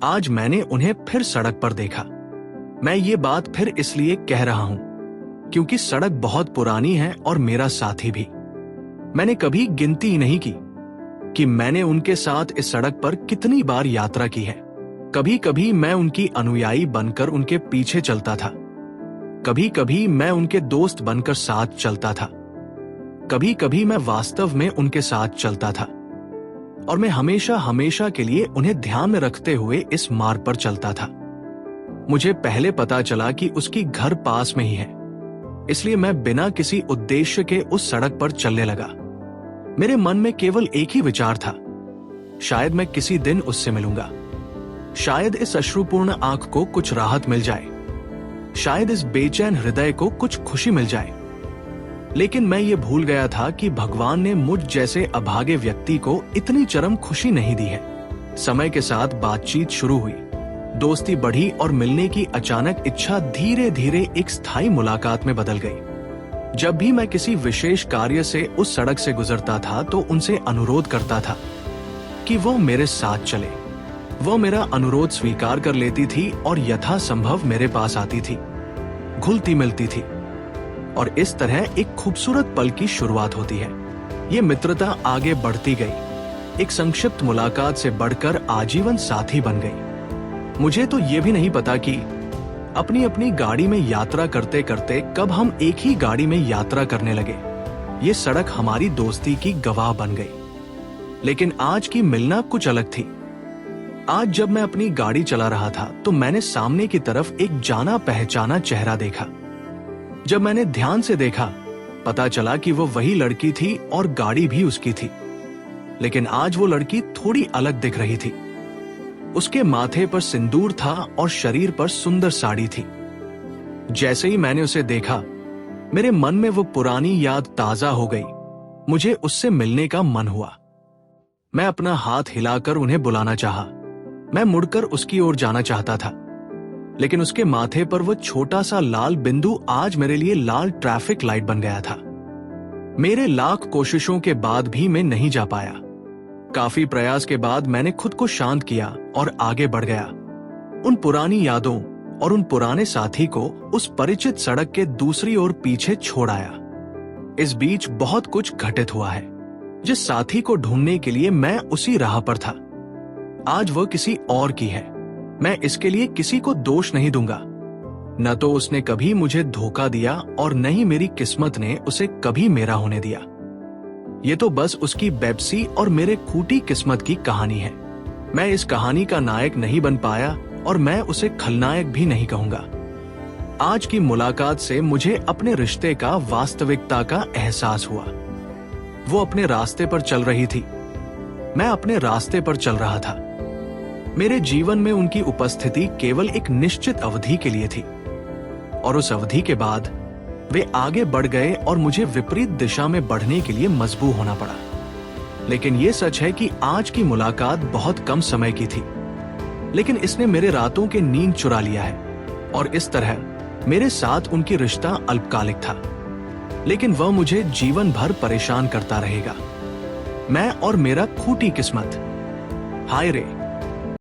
आज मैंने उन्हें फिर सड़क पर देखा। मैं ये बात फिर इसलिए कह रहा हूं क्योंकि सड़क बहुत पुरानी है और मेरा साथी भी। मैंने कभी गिनती नहीं की कि मैंने उनके साथ इस सड़क पर कितनी बार यात्रा की है। कभी कभी मैं उनकी अनुयायी बनकर उनके पीछे चलता था, कभी कभी मैं उनके दोस्त बनकर साथ चलता था, कभी कभी मैं वास्तव में उनके साथ चलता था और मैं हमेशा हमेशा के लिए उन्हें ध्यान में रखते हुए इस मार्ग पर चलता था। मुझे पहले पता चला कि उसकी घर पास में ही है, इसलिए मैं बिना किसी उद्देश्य के उस सड़क पर चलने लगा। मेरे मन में केवल एक ही विचार था, शायद मैं किसी दिन उससे मिलूंगा, शायद इस अश्रुपूर्ण आंख को कुछ राहत मिल जाए, शायद इस बेचैन हृदय को कुछ खुशी मिल जाए। लेकिन मैं ये भूल गया था कि भगवान ने मुझ जैसे अभागे व्यक्ति को इतनी चरम खुशी नहीं दी है। समय के साथ बातचीत शुरू हुई, दोस्ती बढ़ी और मिलने की अचानक इच्छा धीरे धीरे एक स्थायी मुलाकात में बदल गई। जब भी मैं किसी विशेष कार्य से उस सड़क से गुजरता था तो उनसे अनुरोध करता था कि वो मेरे साथ चले। वो मेरा अनुरोध स्वीकार कर लेती थी और यथासंभव मेरे पास आती थी, घुलती मिलती थी और इस तरह एक खूबसूरत पल की शुरुआत होती है। ये मित्रता आगे बढ़ती गई, एक संक्षिप्त मुलाकात से बढ़कर आजीवन साथी बन गई। मुझे तो ये भी नहीं पता कि अपनी अपनी गाड़ी में यात्रा करते करते कब हम एक ही गाड़ी में यात्रा करने लगे। ये सड़क हमारी दोस्ती की गवाह बन गई। लेकिन आज की मिलना कुछ अलग थी। आज जब मैं अपनी गाड़ी चला रहा था तो मैंने सामने की तरफ एक जाना पहचाना चेहरा देखा। जब मैंने ध्यान से देखा, पता चला कि वो वही लड़की थी और गाड़ी भी उसकी थी। लेकिन आज वो लड़की थोड़ी अलग दिख रही थी। उसके माथे पर सिंदूर था और शरीर पर सुंदर साड़ी थी। जैसे ही मैंने उसे देखा, मेरे मन में वो पुरानी याद ताजा हो गई। मुझे उससे मिलने का मन हुआ। मैं अपना हाथ हिलाकर उन्हें बुलाना चाहा। मैं मुड़कर उसकी ओर जाना चाहता था, लेकिन उसके माथे पर वो छोटा सा लाल बिंदु आज मेरे लिए लाल ट्रैफिक लाइट बन गया था। मेरे लाख कोशिशों के बाद भी मैं नहीं जा पाया। काफी प्रयास के बाद मैंने खुद को शांत किया और आगे बढ़ गया। उन पुरानी यादों और उन पुराने साथी को उस परिचित सड़क के दूसरी ओर पीछे छोड़ आया। इस बीच बहुत कुछ घटित हुआ है। जिस साथी को ढूंढने के लिए मैं उसी राह पर था, आज वह किसी और की है। मैं इसके लिए किसी को दोष नहीं दूंगा। न तो उसने कभी मुझे धोखा दिया और न ही मेरी किस्मत ने उसे कभी मेरा होने दिया। ये तो बस उसकी बेबसी और मेरे खूटी किस्मत की कहानी है। मैं इस कहानी का नायक नहीं बन पाया और मैं उसे खलनायक भी नहीं कहूंगा। आज की मुलाकात से मुझे अपने रिश्ते का वास्तविकता का एहसास हुआ। वो अपने रास्ते पर चल रही थी, मैं अपने रास्ते पर चल रहा था। मेरे जीवन में उनकी उपस्थिति केवल एक निश्चित अवधि के लिए थी और उस अवधि के बाद वे आगे बढ़ गए और मुझे विपरीत दिशा में बढ़ने के लिए मजबूर होना पड़ा। लेकिन यह सच है कि आज की मुलाकात बहुत कम समय की थी, लेकिन इसने मेरे रातों के नींद चुरा लिया है और इस तरह मेरे साथ उनकी रिश्ता अल्पकालिक था, लेकिन वह मुझे जीवन भर परेशान करता रहेगा। मैं और मेरा खूटी किस्मत। हाय रे।